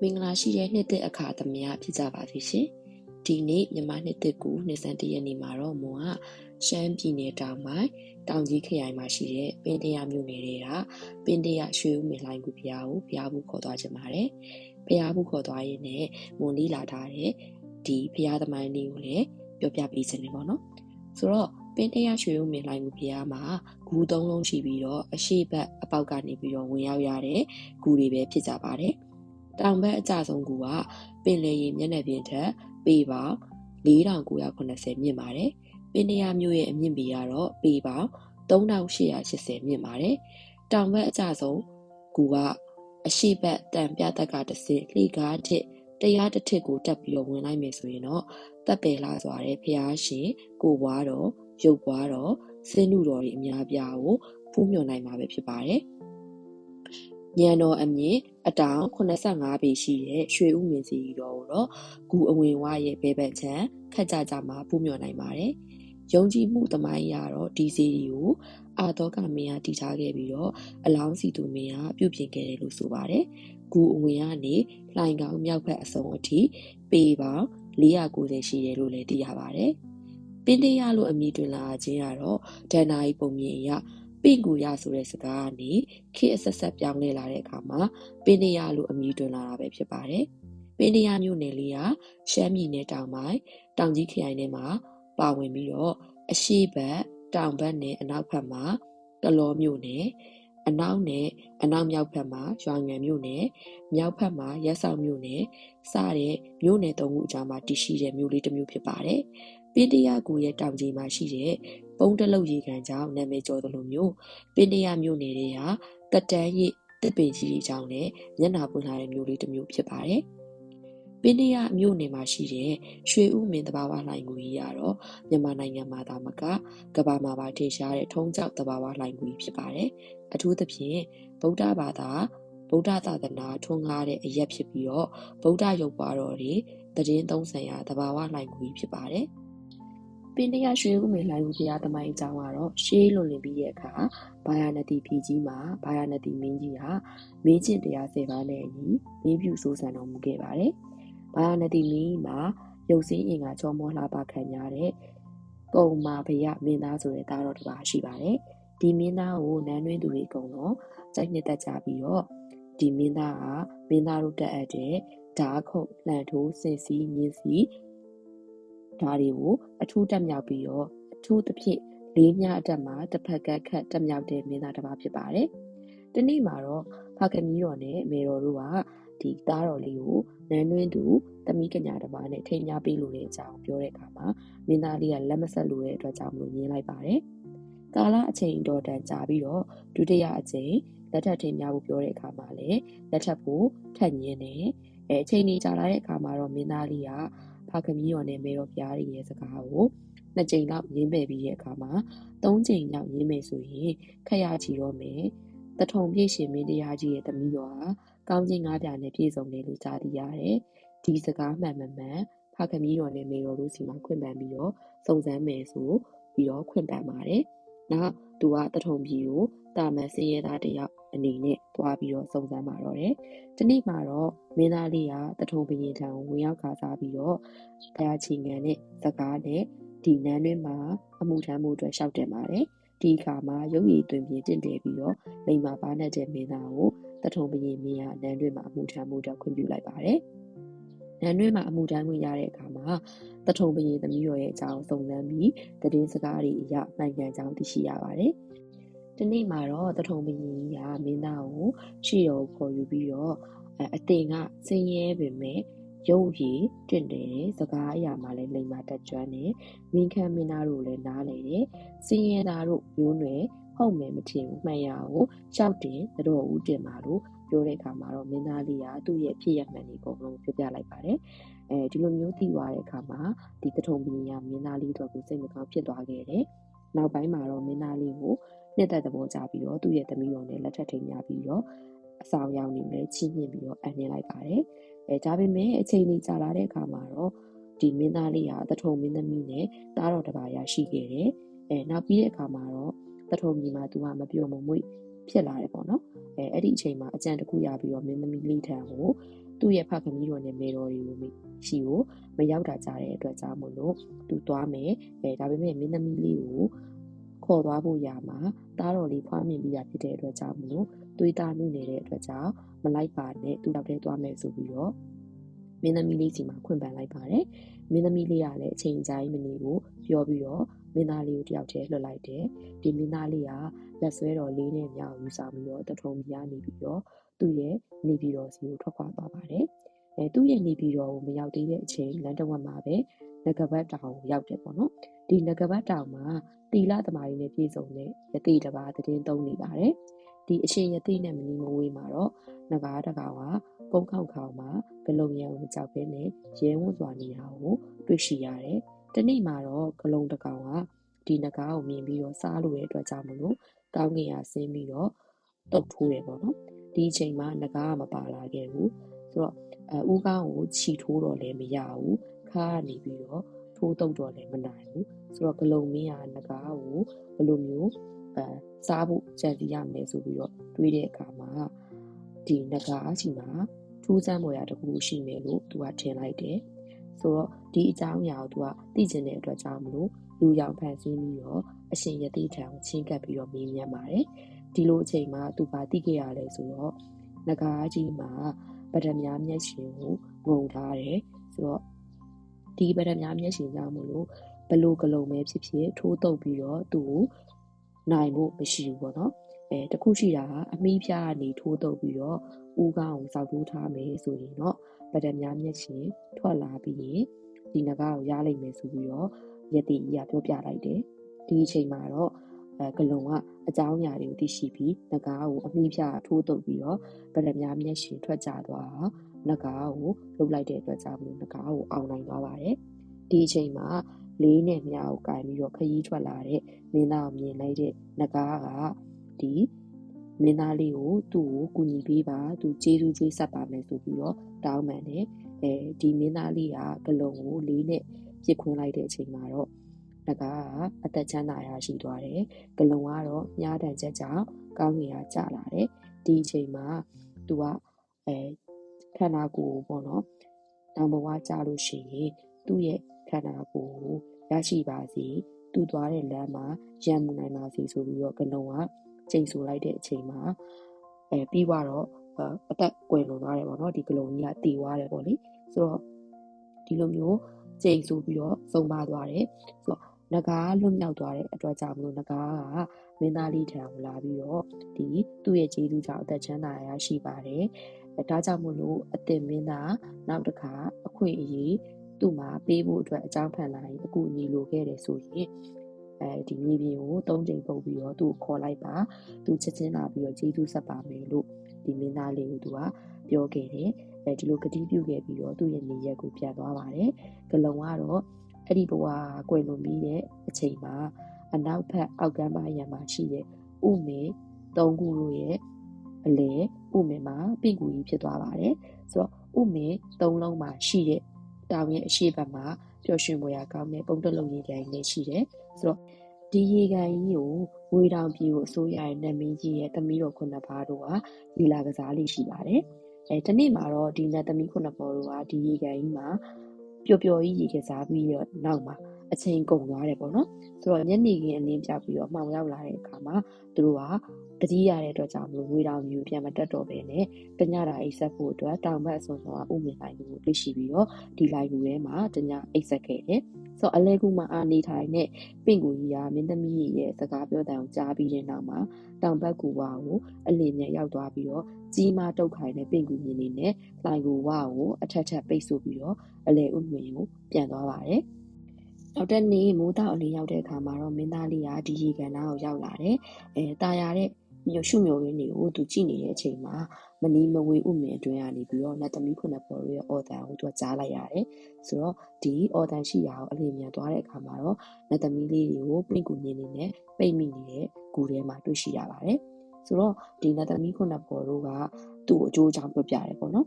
မင်္ဂလာရှိတဲ့နှစ်သစ်အခါသမယဖြစ်ကြပါစေရှင်။ဒီနေ့မြန်မာနှစ်သစ်ကူနှစ်ဆန်းတရက်နေ့မှာတော့မွန်ကရှမ်းပြည်နယ်တောင်ပိုင်းတောင်ကြီးခရိုင်မှာရှိတဲ့ပင်တရမြို့နယ်တွေကပင်တရရွှေဦးမင်လှိုင်ကူဘုရားကိုဘုရားဘူးခေါ်သွားခြင်းပါတယ်။ဘုရားဘူးခေါ်သွားရင်းနဲ့မွန်လေးလာထားတဲ့ဒီဘုရားသမိုင်းလေးကိုလည်းပြောပြပေးခြင်းနေပေါ့နော်။ဆိုတော့ပင်တရရွှေဦးမင်လှိုင်ကူဘုရားမှာဂူ၃လုံးရှိပြီးတော့အရှိတ်အပေါက်ကနေပြီးတော့ဝင်ရောက်ရတဲ့ဂူတွေပဲဖြစ်ကြပါတယ်။တောင်ဘက်အကျဆုံးကူကပင်လယ်ရေမျက်နှာပြင်ထက်ပေပေါင်း4980မြင့်ပါတယ်။ပင်တရမြို့ရဲ့အမြင့်ပေကတော့ပေပေါင်း3880မြင့်ပါတယ်။တောင်ဘက်အကျဆုံးကူကအရှိတ်တန်ပြသက်ကတစ်စင်းလှေကားတစ်တရားတစ်ထစ်ကိုတက်ပြီးတော့ဝင်လိုက်မယ်ဆိုရင်တော့တပ်ပယ်လာစွာတဲ့ဖျားရှင်ကိုဘွားတော်ရုပ်ဘွားတော်စင်းနုတော်တွေအများပြားကိုဖူးမြော်နိုင်မှာပဲဖြစ်ပါတယ်။ညံတော်အမြင့်အတောင်85ပေရှိတဲ့ရွှေဦးမြင့်စီတော်ကိုတော့ဂူအဝင်ဝရဲ့ဘဲဘက်ချမ်းခက်ကြမှာဖူးမြော်နိုင်ပါတယ်။ယုံကြည်မှုသမိုင်းရတော့ဒီစီဒီကိုအာသောကမင်းကတည်ထားခဲ့ပြီးတော့အလောင်းစီသူမင်းကပြုပြင်ခဲ့တယ်လို့ဆိုပါတယ်။ဂူအဝင်ကနေလှိုင်ကောင်မြောက်ဘက်အစုံအထိပေပေါင်း490ရှိတယ်လို့လည်းသိရပါတယ်။ပင်တရလို့အမည်တွင်လာခြင်းကတော့ဒဏ္ဍာရီပုံမြင်အရပင့်ကူရဆိုတဲ့စကားကနေခေတ်အဆက်ဆက်ပြောင်းလဲလာတဲ့အခါမှာပင်တရလို့အမည်တွင်လာတာပဲဖြစ်ပါတယ်။ပင်တရမြို့နယ်လေးကရှမ်းပြည်နယ်တောင်ပိုင်းတောင်ကြီးခရိုင်ထဲမှာပါဝင်ပြီးတော့အရှိတ်တောင်ဘက်နဲ့အနောက်ဘက်မှာကလောမြို့နယ်အနောက်နဲ့အနောက်မြောက်ဘက်မှာရွာငံမြို့နယ်မြောက်ဘက်မှာရက်ဆောင်မြို့နယ်စတဲ့မြို့နယ်၃ခုအကြားမှာတည်ရှိတဲ့မြို့လေးတစ်မြို့ဖြစ်ပါတယ်။ပင်တရကူရဲ့တောင်ကြီးမှာရှိတဲ့ပုံတလုတ်ရေကန်ကြောင့်နာမည်ကျော်သလိုမျိုးပင်တရမြို့နယ်တွေကကတန်းရစ်တစ်ပင်ကြီးကြောင့်လည်းမျက်နှာပွင့်လာတဲ့မြို့လေးတစ်မြို့ဖြစ်ပါတယ်။ပင်တရမြို့နယ်မှာရှိတဲ့ရွှေဦးမင်းသဘာဝလှိုင်ကူကြီးကတော့မြန်မာနိုင်ငံမှာသာမကကမ္ဘာမှာပါထင်ရှားတဲ့ထုံးကျောက်သဘာဝလှိုင်ကူကြီးဖြစ်ပါတယ်။အထူးသဖြင့်ဗုဒ္ဓဘာသာဗုဒ္ဓသာသနာထွန်းကားတဲ့အရက်ဖြစ်ပြီးတော့ဗုဒ္ဓရုပ်ပွားတော်တွေသတင်းသုံးဆန်ရာသဘာဝလှိုင်ကူကြီးဖြစ်ပါတယ်။ပင်တရရွှေဦးမင်းလှိုင်ကူဘုရားသမိုင်းအကြောင်းကတော့ရှေးလွန်လင်ပြီးတဲ့အခါဘာယာနတိပြည်ကြီးမှာဘာယာနတိမင်းကြီးဟာမင်းကျင့်တရား10ပါးနဲ့အညီမင်းပြုစိုးစံတော်မူခဲ့ပါတယ်။ဘာယာနတိမင်းမှာရုပ်စင်းအင်္ဂါချောမောလှပခံရတဲ့ကုံမာဘယမင်းသားဆိုတဲ့သားတော်တစ်ပါးရှိပါတယ်။ဒီမင်းသားကိုနန်းတွင်းသူတွေအကုန်လုံးကြိုက်နှစ်သက်ကြပြီးတော့ဒီမင်းသားကမင်းသားတို့တက်အပ်တဲ့ဓာခုတ်လှန်ထိုးစင်စီမြင်းစီဒါတွေကိုအထူးတက်မြောက်ပြီးတော့အထူးသဖြင့်လေးမြအတက်မှာတစ်ဖက်ကခတ်တက်မြောက်တဲ့မင်းသားတစ်ပါးဖြစ်ပါတယ်။ဒီနေ့မှာတော့ဖခင်ကြီးတော်နဲ့မေတော်တို့ကဒီသားတော်လေးကိုနန်းတွင်းသူသမီးကညာတစ်ပါးနဲ့ထိမ်းများပေးလို့တဲ့အကြောင်းပြောတဲ့အခါမှာမင်းသားလေးကလက်မဆက်လို့တဲ့အတွက်ကြောင့်မလို့ညင်းလိုက်ပါတယ်။ကာလအချိန်တော်တန်ကြာပြီးတော့ဒုတိယအချိန်လက်ထပ်ထိမ်းများဖို့ပြောတဲ့အခါမှာလည်းလက်ထပ်ဖို့ထက်ညင်းတယ်။အချိန်ကြီးကြာလာတဲ့အခါမှာတော့မင်းသားလေးကဖခင်ကြီးတော်နဲ့မေတော်ဘုရားရဲ့စကားကို2ကြိမ်လောက်ရင်းပယ်ပြီးတဲ့အခါမှာ3ကြိမ်လောက်ရင်းမယ်ဆိုရင်ခက်ရချီတော့မယ်။တထုံပြည့်ရှင်မင်းတရားကြီးရဲ့သမီးတော်ဟာကောင်းခြင်း9ပြာနဲ့ပြည့်စုံတယ်လို့ကြားသိရတယ်။ဒီစကားမှန်ဖခင်ကြီးတော်နဲ့မေတော်တို့စီမှာခွင့်ပန်ပြီးတော့စုံစမ်းမယ်ဆိုပြီးတော့ခွင့်ပန်ပါတယ်။နောက်သူကတထုံပြည်ကိုတာမန်စင်းရဲသားတယောက်အနေနဲ့သွားပြီးတော့စုံစမ်းပါတော့တယ်။ဒီနေ့မှာတော့မင်းသားလေးကတထုံဘရင်ထံကိုဝင်ရောက်ခါစားပြီးတော့ဘုရားချီငံနဲ့စကားနဲ့ဒီနန်းတွင်းမှာအမှုထမ်းမှုအတွက်ရှောက်တင်ပါတယ်။ဒီအခါမှာရုပ်ရည်သွင်းပြင်းတင့်တယ်ပြီးတော့လိမ္မာပါနဲ့တဲ့မင်းသားကိုတထုံဘရင်မင်းကနန်းတွင်းမှာအမှုထမ်းမှုအတွက်ခွင့်ပြုလိုက်ပါတယ်။နန်းတွင်းမှာအမှုထမ်းခွင့်ရတဲ့အခါမှာတထုံဘရင်သမီးတော်ရဲ့အကြောင်းစုံစမ်းပြီးသတင်းစကားတွေအရမှန်ကန်ကြောင်းသိရှိရပါတယ်။ဒီနေ့မှာတော့တထုံဘရင်ကြီးကမင်းသားကိုရှေ့တော်ခေါ်ယူပြီးတော့အတင်ကစင်းရဲပင်မဲ့ရုပ်ရည်တင့်တယ်စကားအရာမှလည်းလိမ္မာတတ်ကျွမ်းတယ်မင်းခမ်းမင်းသားတို့လည်းနားလေတယ်စင်းရဲသားတို့မျိုးနွယ်ဟုတ်မယ်မထင်ဘူးမှန်ရကိုရှောက်တင်တော်ဦးတင်ပါလို့ပြောတဲ့အခါမှာတော့မင်းသားလေးကသူ့ရဲ့ဖြစ်ရမှန်ဒီအကုန်လုံးပြောပြလိုက်ပါတယ်ဒီလိုမျိုးသိသွားတဲ့အခါမှာဒီတထုံဘရင်ကမင်းသားလေးတို့ကိုစိတ်မကောင်းဖြစ်သွားခဲ့တယ်နောက်ပိုင်းမှာတော့မင်းသားလေးကိုနှစ်သက်သဘောကျပြီးတော့သူ့ရဲ့သမီးတော်နဲ့လက်ထပ်ထိမ်းများပြီးတော့အဆောင်ရောက်နေလဲချီးမြှင့်ပြီးတော့အနှင်းလိုက်ပါတယ်ဒါပေမဲ့အချိန်ကြီးကြာလာတဲ့အခါမှာတော့ဒီမင်းသားလေးဟာတထုံမင်းသမီးနဲ့တားတော်တစ်ပါးရရှိခဲ့တယ်နောက်ပြီးတဲ့အခါမှာတော့တထုံကြီးမှာသူကမပြောမမွေ့ဖြစ်လာတယ်ပေါ့နော်အဲ့ဒီအချိန်မှာအကြံတစ်ခုရပြီးတော့မင်းသမီးလေးထံကို သူ့ရဲ့ဖခင်ကြီးတော်နဲ့မေတော်တွေကိုရှိကိုမရောက်တာကြတဲ့အတွက်ကြောင့်မို့လို့သူသွားမယ်ဒါပေမဲ့မင်းသမီးလေးကိုခေါ်သွားဖို့ရမှာတားတော်လေးဖွားမြင်ပြီးတာဖြစ်တဲ့အတွက်ကြောင့်မို့လို့သွေးသားနှုတ်နေတဲ့အတွက်ကြောင့်မလိုက်ပါနဲ့သူ့နောက်ထဲသွားမယ်ဆိုပြီးတော့မင်းသမီးလေးစီမှာခွင့်ပန်လိုက်ပါတယ်မင်းသမီးလေးကလည်းအချိန်ကြာမနေဘူးပြောပြီးတော့မင်းသားလေးကိုတယောက်တည်းလွှတ်လိုက်တယ်ဒီမင်းသားလေးကလက်ဆွဲတော်လေးနဲ့မြောက်ယူဆောင်ပြီးတော့တထုံပြားနေပြီးတော့သူ့ရဲ့နေပြည်တော်စီကိုထွက်ခွာသွားပါတယ်သူ့ရဲ့နေပြည်တော်ကိုမရောက်သေးတဲ့အချိန်လမ်းတစ်ဝက်မှာပဲငကပတ်တောင်ကိုရောက်တယ်ပေါ့နော်ဒီငကပတ်တောင်မှာတီလာသမားတွေနဲ့ပြည်စုံတဲ့ယသိတစ်ပါးသတင်းသုံးနေပါတယ်ဒီအရှင်ယသိနဲ့မနီမဝေးမှာတော့နဂါးတကောင်ကကုန်းခေါင်မှာဂလုံရံကိုကြောက်ပဲနဲ့ရဲဝံ့စွာနေတာကိုတွေ့ရှိရတယ်။ဒီနေ့မှာတော့ဂလုံတကောင်ကဒီနဂါးကိုမြင်ပြီးတော့စားလို့ရတဲ့အတွက်ကြောင့်မလို့ကောင်းကင်ကဆင်းပြီးတော့တုတ်ထိုးတယ်ပေါ့နော်။ဒီအချိန်မှာနဂါးကမပါလာခဲ့ဘူး။ဆိုတော့ဦးကောင်းကိုခြိထိုးတော့လည်းမရဘူး။ခါကနေပြီးတော့ထိုးတုတ်တော့လည်းမနိုင်ဘူး။ဆိုတော့ဂလုံမင်းကနဂါးကိုဘယ်လိုမျိုးစားဖို့ကြံစီရမယ်ဆိုပြီးတော့တွေးတဲ့အခါမှာဒီနဂါးစီမှာထူးဆန်းပေါ်ရတခုရှိမယ်လို့သူကထင်လိုက်တယ်ဆိုတော့ဒီအကြောင်းအရာကိုသူကသိကျင်တဲ့အတွက်ကြောင့်မလို့လူရောင်ဖန်ဆင်းပြီးတော့အရှင်ယသိထံကိုချင်းကပ်ပြီးတော့မေးမြန်းပါတယ်ဒီလိုအချိန်မှာသူကသိခဲ့ရလဲဆိုတော့နဂါးကြီးမှာပဒမြမျက်ရှင်ကိုငုံထားတယ်ဆိုတော့ဒီပဒမြမျက်ရှင်ကြောင့်မလို့ဘလို့ကလုံးပဲဖြစ်ဖြစ်ထိုးတုပ်ပြီးတော့သူ့ကိုနိုင်ဖို့မရှိဘူးပေါ့နော်တခုရှိတာကအမီးဖျားကနေထိုးတုပ်ပြီးတော့ဦးကောင်းကိုစောက်ထိုးထားမယ်ဆိုရင်တော့ပဒမြမျက်ရှင်ထွက်လာပြီးရင်ဒီနဂါးကိုရလိုက်မယ်ဆိုပြီးတော့ယတိကြီးကပြောပြလိုက်တယ်ဒီအချိန်မှာတော့ဂလုံကအကြောင်းအရာတွေကိုသိရှိပြီးနဂါးကိုအမီးဖျားထိုးတုပ်ပြီးတော့ပဒမြမျက်ရှင်ထွက်ကြသွားနဂါးကိုလှုပ်လိုက်တဲ့အတွက်ကြောင့်နဂါးကိုအောင်နိုင်သွားပါတယ်ဒီအချိန်မှာလေးနဲ့မြားကိုကင်ပြီးတော့ခရီးထွက်လာတဲ့မင်းသားကိုမြင်လိုက်တဲ့နဂါးကဒီမင်းသားလေးကိုသူ့ကိုကူညီပေးပါသူကျေးဇူးကျွေးဆက်ပါမယ်ဆိုပြီးတော့တောင်းပန်တယ်ဒီမင်းသားလေးကဂလုံကိုလေးနဲ့ပြစ်ခွင်းလိုက်တဲ့အချိန်မှာတော့နဂါးကအသက်ချမ်းသာရရှိသွားတယ်ဂလုံကတော့မြားတန်ချက်ကြောင့်ကောင်းကင်ကကျလာတယ်ဒီအချိန်မှာသူကခန္ဓာကိုယ်ပေါ့နော်တောင်ဘဝကျလို့ရှိရင်သူ့ရဲ့ခန္ဓာကိုယ်ရရှိပါစေသူသွားတဲ့လမ်းမှာရံမှုနိုင်ပါစေဆိုပြီးတော့ဂလုံကချိန်ဆလိုက်တဲ့အချိန်မှာပြီးတော့အသက်ကွယ်လွန်သွားတယ်ပေါ့နော်ဒီဂလုံကြီးကတည်သွားတယ်ပေါ့လေဆိုတော့ဒီလိုမျိုးချိန်ဆပြီးတော့ဆုံးပါသွားတယ်ဆိုတော့နဂါးလွတ်မြောက်သွားတဲ့အတွက်ကြောင့်မလို့နဂါးကမင်းသားလေးထံကိုလာပြီးတော့ဒီသူ့ရဲ့ကျေးဇူးကြောင့်အသက်ချမ်းသာရရှိပါတယ်ဒါကြောင့်မို့လို့အသင်မင်းသားနောက်တစ်ခါအခွင့်အရေးသူ့မှာပေးဖို့အတွက်အကြောင်းဖန်လာရင်အကူအညီလိုခဲ့တယ်ဆိုရင်ဒီမြေပြင်ကို3ချိန်ပုတ်ပြီးတော့သူ့ကိုခေါ်လိုက်ပါသူချက်ချင်းလာပြီးတော့ကျေးဇူးဆက်ပါမယ်လို့ဒီမင်းသားလေးကိုသူကပြောခဲ့တယ်ဒီလိုကတိပြုခဲ့ပြီးတော့သူ့ရဲ့နေရက်ကိုပြန်သွားပါတယ်ဂလုံကတော့အဲ့ဒီဘဝကွယ်လွန်ပြီးတဲ့အချိန်မှာအနောက်ဘက်အောက်ကမ်းပိုင်းရံမှာရှိတဲ့ဥမေ3ခုတို့ရဲ့အလဲဥမေမှာပင့်ကူကြီးဖြစ်သွားပါတယ်ဆိုတော့ဥမေ3လုံးမှာရှိတဲ့တောင်ရဲ့အရှိတ်ဘက်မှာပျော်ရွှင်ဖွယ်ရာကောင်းတဲ့ပုံတလုံးရေကန်ကြီးရှိတယ်ဆိုတော့ဒီရေကန်ကြီးကိုငွေတောင်ပြည်ကိုအစိုးရရဲ့နတ်မင်းကြီးရဲ့သမီးတော်9ပါးတို့ကဒီလာကစားလေးရှိပါတယ်ဒီနေ့မှာတော့ဒီနတ်သမီး9ပါးတို့ကဒီရေကန်ကြီးမှာပျော်ပျော်ကြီးရေကစားပြီးတော့နောက်မှာအချိန်ကုန်သွားတယ်ပေါ့နော်ဆိုတော့ညနေခင်းအလင်းပြောက်ပြီးတော့မှောင်ရောက်လာတဲ့အခါမှာသူတို့ကတတိရတဲ့အတွက်ကြောင့်မလို့ငွေတောင်ပြည်ပြန်မတက်တော့ဘဲနဲ့တညတာအိတ်ဆက်ဖို့အတွက်တောင်ဘက်အစွန်စွာဥမြင်လိုက်ကိုတွေ့ရှိပြီးတော့ဒီလိုက်ကူထဲမှာတညအိတ်ဆက်ခဲ့တယ်ဆိုတော့အလဲကူမှာအာနေထိုင်တဲ့ပင့်ကူကြီးကမင်းသမီးရဲ့စကားပြောတဲ့ကိုကြားပြီးတဲ့နောက်မှာတောင်ဘက်ကူဝါကိုအလင်းနဲ့ရောက်သွားပြီးတော့ကြီးမားတုတ်ခိုင်တဲ့ပင့်ကူမြင်နေနဲ့လိုင်ကူဝါကိုအထက်ထပ်ပိတ်ဆို့ပြီးတော့အလဲဥမြင်ကိုပြန်သွားပါတယ်နောက်တဲ့နေ့မိုးတောင်အလင်းရောက်တဲ့အခါမှာတော့မင်းသားလေးကဒီရေကန်သားကိုရောက်လာတယ်တာယာတဲ့ရှုမျိုးရင်းတွေကိုသူကြည့်နေတဲ့အချိန်မှာမနီးမဝေးဥမင်အတွင်းကနေပြီးတော့နတ်သမီး9ပေါ်ရဲ့အော်တန်ကိုသူကကြားလိုက်ရတယ်ဆိုတော့ဒီအော်တန်ရှိရာကိုအလင်းမြန်သွားတဲ့အခါမှာတော့နတ်သမီးလေးတွေကိုပင့်ကူမြင်နေနဲ့ပိတ်မိနေတဲ့ဂူထဲမှာတွေ့ရှိရပါတယ်ဆိုတော့ဒီနတ်သမီး9ပေါ်တို့ကသူ့ကိုအကျိုးအကြောင်းပြပြတယ်ပေါ့နော်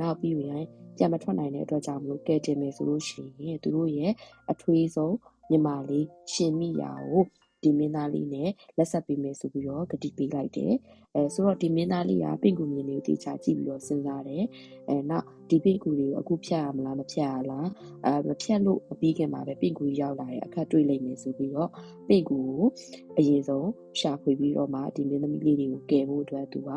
နောက်ပြီးရင်ပြန်မထွက်နိုင်တဲ့အတွက်ကြောင့်မလို့ကဲတင်မယ်ဆိုလို့ရှိရင်သူတို့ရဲ့အထွေးဆုံးညီမလေးရှင်မိရာကိုဒီ ဒီမင်းသားလေးနဲ့လက်ဆက်ပေးမယ်ဆိုပြီးတော့ကတိပေးလိုက်တယ်ဆိုတော့ဒီမင်းသားလေးကပင့်ကူမြင်တွေကိုတေချာကြည့်ပြီးတော့စဉ်းစားတယ်နောက်ဒီပင့်ကူတွေကိုအခုဖြတ်ရမလားမဖြတ်ရလားမဖြတ်လို့ပြီးခင်မှာပဲပင့်ကူရောက်လာတဲ့အခက်တွေ့လိမ့်မယ်ဆိုပြီးတော့ပင့်ကူကိုအရင်ဆုံးရှာဖွေပြီးတော့မှဒီမင်းသမီးလေးတွေကိုကယ်ဖို့အတွက်သူက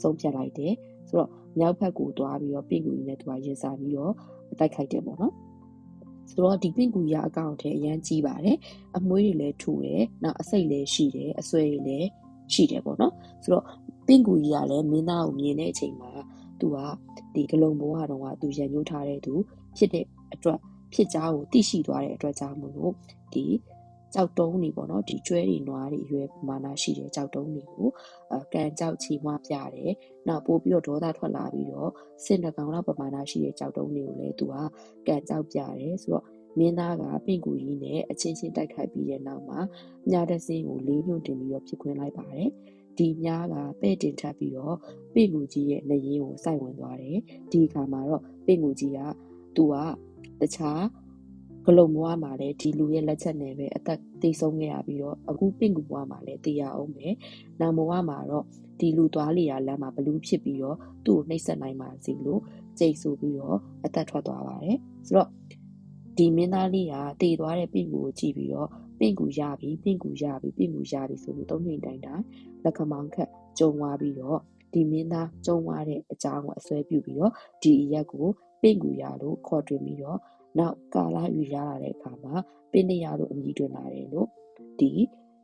ဆုံးဖြတ်လိုက်တယ်ဆိုတော့မြောက်ဘက်ကိုသွားပြီးတော့ပင့်ကူကြီးနဲ့သူကရင်ဆိုင်ပြီးတော့တိုက်ခိုက်တယ်ပေါ့နော်ဆိုတော့ဒီပင့်ကူရအကောင့်ထဲအရန်ကြီးပါတယ်အမွှေးတွေလည်းထူတယ်နောက်အစိတ်လည်းရှိတယ်အဆွဲတွေလည်းရှိတယ်ပေါ့နော်ဆိုတော့ပင့်ကူကြီးကလည်းမင်းသားကိုမြင်တဲ့အချိန်မှာသူကဒီဂလုံဘဝတုန်းကသူရန်ညှိုးထားတဲ့သူဖြစ်တဲ့အတွက်ဖြစ်ကြားကိုသိရှိသွားတဲ့အတွက်ကြောင့်မို့လို့ဒီကြောက်တုံးတွေပေါ့နော်ဒီကျွဲတွေနွားတွေရွယ်ပမာဏရှိတဲ့ကြောက်တုံးတွေကိုကန်ကြောက်ချီမွားပြတယ်နောက်ပို့ပြီးတော့ဒေါသထွက်လာပြီးတော့စင်တကောင်လောက်ပမာဏရှိတဲ့ကြောက်တုံးတွေကိုလည်းသူကကန်ကြောက်ပြတယ်ဆိုတော့မင်းသားကပင့်ကူကြီးနဲ့အချင်းချင်းတိုက်ခိုက်ပြီးတဲ့နောက်မှာမြားတစင်းကိုလေးညွန့်တင်ပြီးတော့ဖြစ်ခွင့်လိုက်ပါတယ်ဒီမြားကပဲ့တင်ထပ်ပြီးတော့ပင့်ကူကြီးရဲ့လက်ရင်းကိုစိုက်ဝင်သွားတယ်ဒီအခါမှာတော့ပင့်ကူကြီးကသူကတခြားဂလုံဘွားမှာလည်းဒီလူရဲ့လက်ချက်နဲ့ပဲအသက်သေဆုံးခဲ့ရပြီးတော့အခုပင့်ကူဘွားမှာလည်းသေရအောင်ပဲနောင်ဘွားမှာတော့ဒီလူသွားလျာလမ်းမှာဘလူးဖြစ်ပြီးတော့သူ့ကိုနှိပ်စက်နိုင်ပါစီလို့ကြိတ်ဆိုပြီးတော့အသက်ထွက်သွားပါတယ်ဆိုတော့ဒီမင်းသားလေးကတည်သွားတဲ့ပင့်ကူကိုကြည့်ပြီးတော့ပင့်ကူရပြီပင့်ကူရပြီပင့်ကူရပြီဆိုပြီးသုံးနှိမ်တိုင်းလက်ခမောင်းခတ်ကြုံသွားပြီးတော့ဒီမင်းသားကြုံသွားတဲ့အကြောင်းကိုအစွဲပြုပြီးတော့ဒီအရက်ကိုပင့်ကူရလို့ခေါ်တွင်ပြီးတော့နောက်ကာလယူရလာတဲ့အခါမှာပင့်နေရလို့အမည်တွင်လာတယ်လို့ဒီ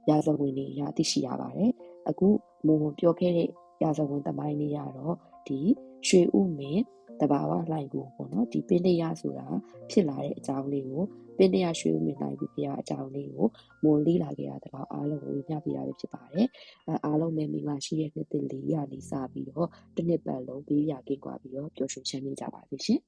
ရာဇဝင်တွေအရသိရှိရပါတယ်အခုမုံပြောခဲ့တဲ့ရာဇဝင်သမိုင်းလေးရတော့ဒီရွှေဥမင်းတဘာဝလှိုင်ကိုပေါ့နော်ဒီပင်းတရဆိုတာဖြစ်လာတဲ့အကြောင်းလေးကိုပင်းတရရွှေဥမင်းလှိုင်ကိုပြရအကြောင်းလေးကိုမွန်လေးလာခဲ့ရတဲ့တော့အားလုံးကိုညပြရပဲဖြစ်ပါတယ်အားလုံးပဲမိမရှိတဲ့နှစ်သစ်လေးရနေစပြီးတော့တစ်နှစ်ပတ်လုံးဘေးရကင်းကွာပြီးတော့ပျော်ရွှင်ချမ်းမြေ့ကြပါစေရှင်